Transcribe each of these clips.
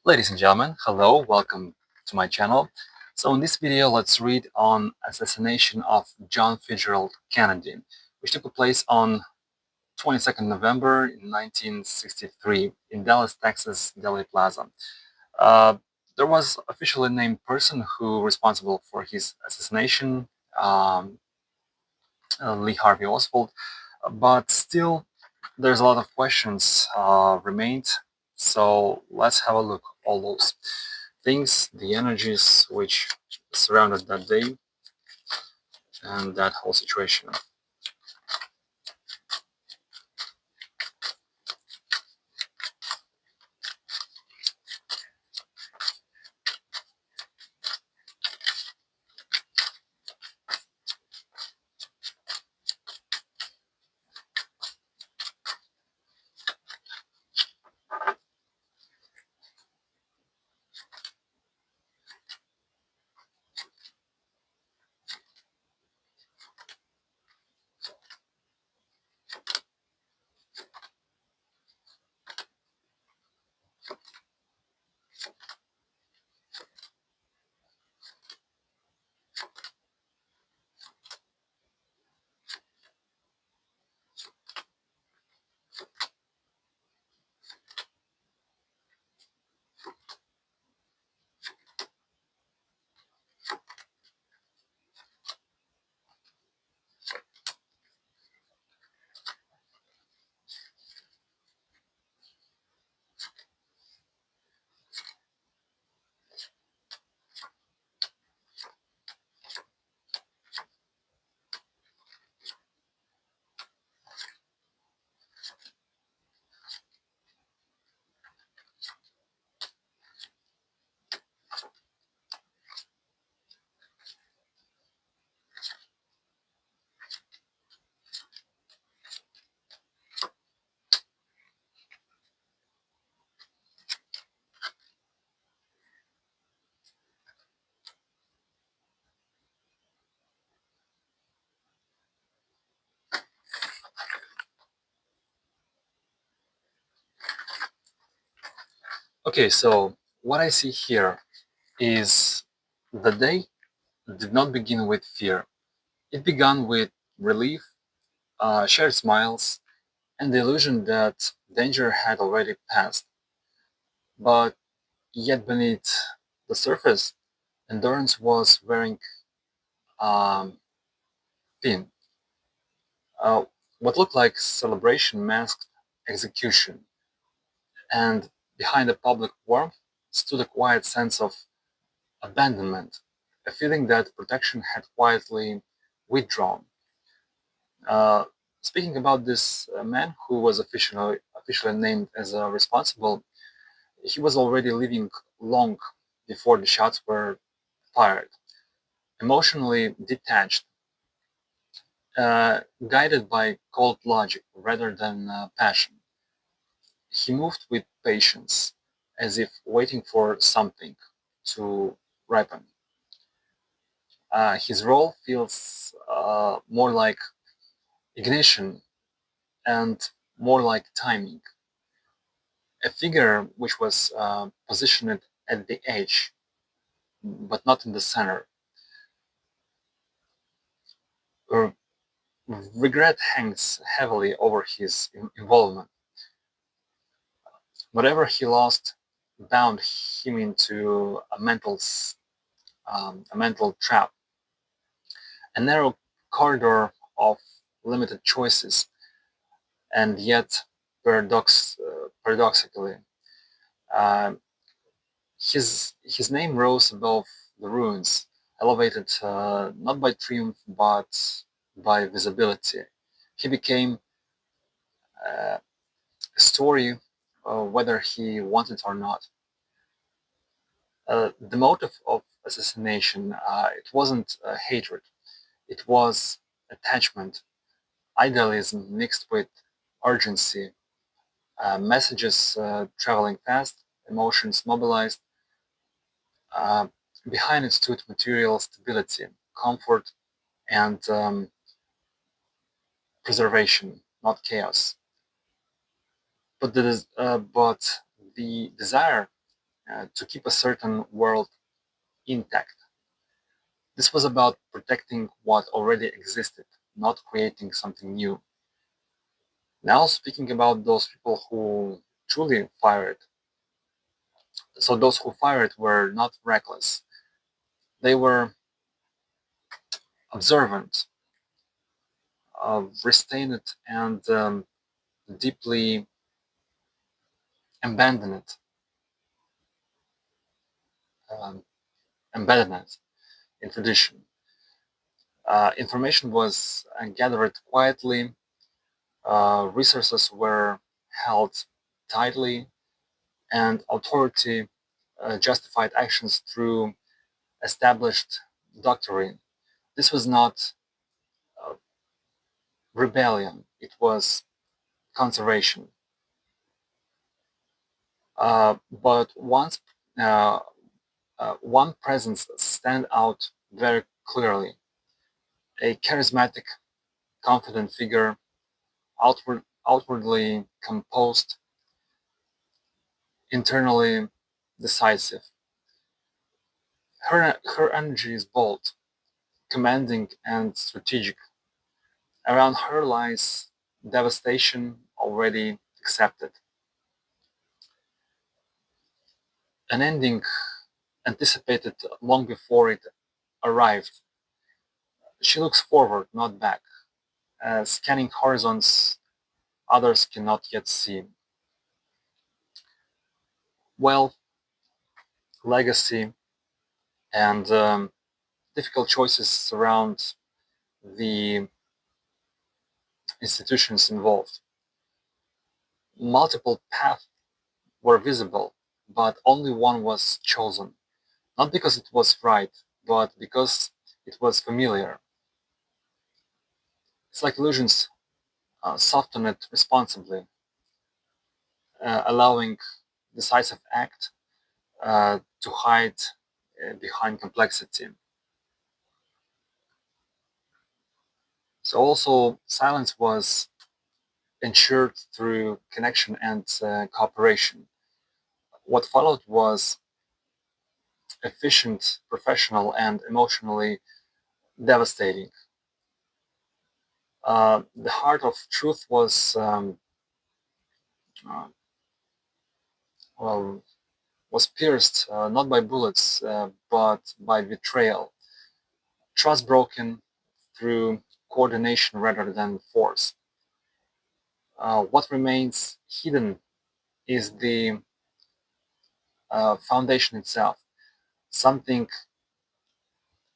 Ladies and gentlemen, hello, welcome to my channel. So in this video, let's read on Assassination of John Fitzgerald Kennedy, which took place on 22nd November in 1963 in Dallas, Texas, Dealey Plaza. Uh, there was officially named person who responsible for his assassination, um, Lee Harvey Oswald, but still there's a lot of questions remained. So let's have a look all those things, the energies which surrounded that day and that whole situation. Okay, so what I see here is the day did not begin with fear. It began with relief, shared smiles, and the illusion that danger had already passed. But yet beneath the surface, endurance was wearing um, thin. Uh, what looked like celebration masked execution, and behind the public warmth stood a quiet sense of abandonment, a feeling that protection had quietly withdrawn. Uh, Speaking about this man who was officially named as responsible, he was already living long before the shots were fired, emotionally detached, guided by cold logic rather than passion. He moved with patience, as if waiting for something to ripen. His role feels more like ignition and more like timing. A figure which was positioned at the edge, but not in the center. Uh, Regret hangs heavily over his involvement. Whatever he lost bound him into a mental trap, a narrow corridor of limited choices, and yet paradoxically, uh, his name rose above the ruins, elevated not by triumph but by visibility. He became a story, whether he wanted or not. The motive of assassination, it wasn't hatred, it was attachment, idealism mixed with urgency, messages traveling fast, emotions mobilized. Uh, Behind it stood material stability, comfort, and preservation, not chaos. But the desire to keep a certain world intact. This was about protecting what already existed, not creating something new. Now, speaking about those people who truly fired, so those who fired were not reckless. They were observant, restrained, and deeply abandoned, um, embedded in tradition. Information was gathered quietly, resources were held tightly, and authority justified actions through established doctrine. This was not uh, rebellion, it was conservation. But uh, one presence stand out very clearly: a charismatic, confident figure, outwardly composed, internally decisive. Her energy is bold, commanding, and strategic. Around her lies devastation already accepted, an ending anticipated long before it arrived. She looks forward, not back, scanning horizons others cannot yet see. Wealth, legacy, and difficult choices surround the institutions involved. Multiple paths were visible, but only one was chosen, not because it was right, but because it was familiar. It's like illusions soften it responsibly, allowing decisive act to hide behind complexity. So also silence was ensured through connection and cooperation. What followed was efficient, professional, and emotionally devastating. The heart of truth uh, well, was pierced not by bullets but by betrayal. Trust broken through coordination rather than force. What remains hidden is the foundation itself. Something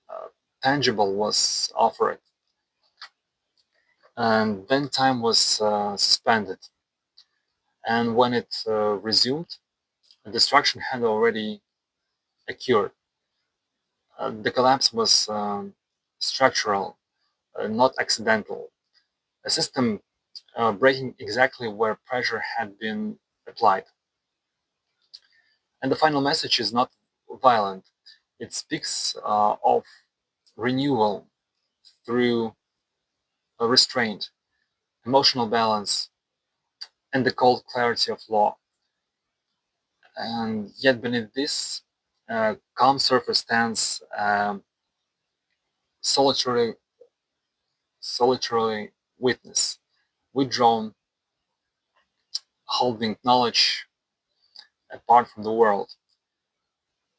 uh, tangible was offered, and then time was suspended. And when it resumed, destruction had already occurred. The collapse was structural, not accidental. A system breaking exactly where pressure had been applied. And the final message is not violent. It speaks of renewal through a restraint, emotional balance, and the cold clarity of law. And yet, beneath this calm surface stands solitary, solitary witness, withdrawn, holding knowledge apart from the world.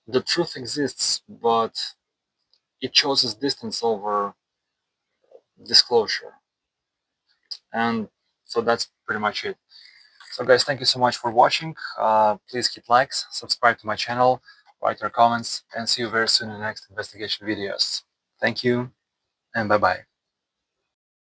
The truth exists, but it chooses distance over disclosure. And so that's pretty much it. So guys, thank you so much for watching. Please hit likes, subscribe to my channel, write your comments, and see you very soon in the next investigation videos. Thank you, and bye-bye.